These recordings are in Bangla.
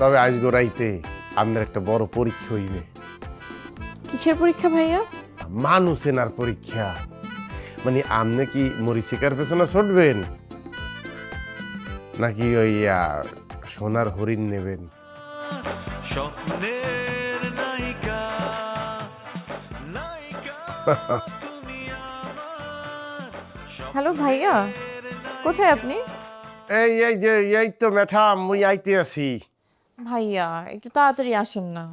তবে আজ গোড়াইতে আপনার একটা বড় পরীক্ষা হইবে। কিসের পরীক্ষা ভাইয়া? মানুষ চেনার পরীক্ষা। মানে আপনি কি মরিচিকার পেছনে ছুটবেন নাকি ওই সোনার হরিণ নেবেন? হ্যালো ভাইয়া, কোথায় আপনি? এই তো ম্যাডাম, মুই আইতে আছি। ভাইয়া একটু তাড়াতাড়ি আসুন না।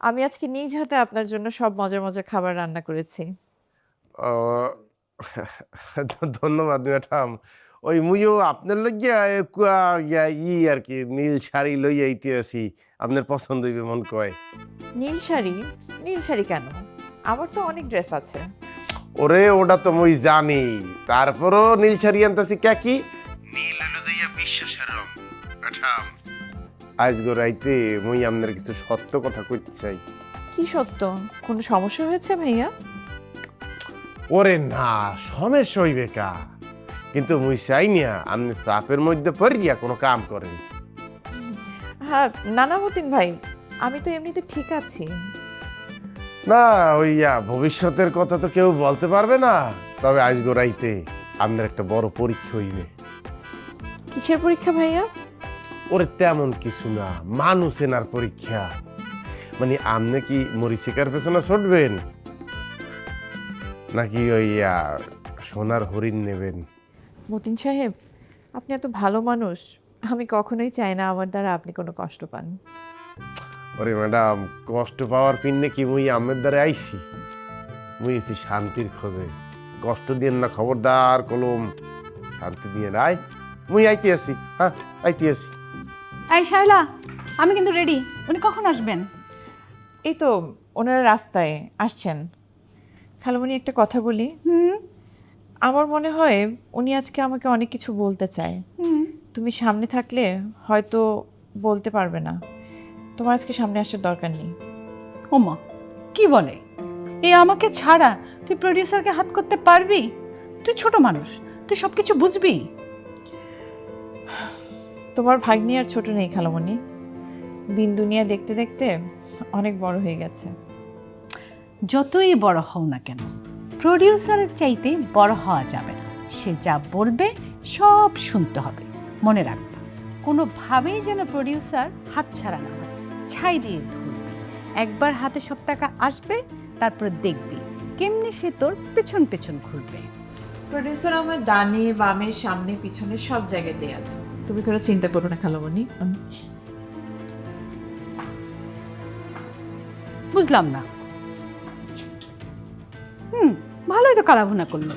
আমি আজকে নিজ হাতে আপনার জন্য সব মজার মজার খাবার রান্না করেছি। ও, ধন্যবাদ ম্যাডাম। ওই মুইও আপনার লইয়া আর কি নীল শাড়ি লই আইতে আছি, আপনার পছন্দ হইবে মন কয়। নীল শাড়ি? নীল শাড়ি কেন? আমার তো অনেক ড্রেস আছে। ওরে ওটা তো মুই জানি, তারপরও নীল শাড়ি আনতেছি কি নীল হলো যাইয়া বিশ্বাসের রং ম্যাডাম। আজ গোড়াইতে মুই আপনার কিছু সত্য কথা কইতে চাই। কি সত্য? কোনো সমস্যা হয়েছে ভাইয়া? ওরে না, সমস্যা হইবে কা, কিন্তু মুই চাই না আপনি চাপের মধ্যে পড়িয়া কোনো কাম করেন। হ্যাঁ নানা মতিন ভাই, আমি তো এমনিতে ঠিক আছি। না ভবিষ্যতের কথা তো কেউ বলতে পারবে না, তবে আজ গোড়াইতে আপনার একটা বড় পরীক্ষা হইবে। কিসের পরীক্ষা ভাইয়া? ওরে তেমন কিছু না, মানুষ চেনার পরীক্ষা। মানে আপনি কি মরিচিকার পেছনে ছুটবেন নাকি ওই সোনার হরিণ নেবেন? মতিন সাহেব, আপনি এত ভালো মানুষ, আমি কখনোই চাই না আমার দ্বারা আপনি কোনো কষ্ট পান। ওরে ম্যাডাম, কষ্ট পাওয়ার পিন্নে কি মুই আমের দ্বারে আইছি? মুই এসি শান্তির খোঁজে। কষ্ট দিয়ে না, খবরদার কলম, শান্তি দিয়ে রায়। মুই আইতে আছি, হ্যাঁ আইতে আছি। এই শায়লা, আমি কিন্তু রেডি। উনি কখন আসবেন? এই তো ওনারা রাস্তায় আসছেন। খালামণি একটা কথা বলি। আমার মনে হয় উনি আজকে আমাকে অনেক কিছু বলতে চায়। তুমি সামনে থাকলে হয়তো বলতে পারবে না। তোমার আজকে সামনে আসার দরকার নেই। ওমা, কি বলে? এই আমাকে ছাড়া তুই প্রডিউসারকে হাত করতে পারবি? তুই ছোট মানুষ, তুই সব কিছু বুঝবি। তোমার ভাগ্নি আর ছোট নেই খালামণি, দিন দুনিয়া দেখতে দেখতে অনেক বড় হয়ে গেছে। যতই বড় হও না কেন, প্রডিউসারের চাইতে বড় হওয়া যাবে না। সে যা বলবে সব শুনতে হবে। মনে রাখবা, কোনোভাবেই যেন প্রডিউসার হাত ছাড়া না হয়। ছাই দিয়ে ধরবি। একবার হাতে সব টাকা আসবে, তারপর দেখবি কেমনি সে তোর পেছন পেছন ঘুরবে। প্রডিউসার আমার ডানে বামে সামনে পিছনে সব জায়গাতেই আছে, তুমি কোনো চিন্তা করো না খালামণি। বুঝলাম না। ভালোই তো কালাভুনা করলো।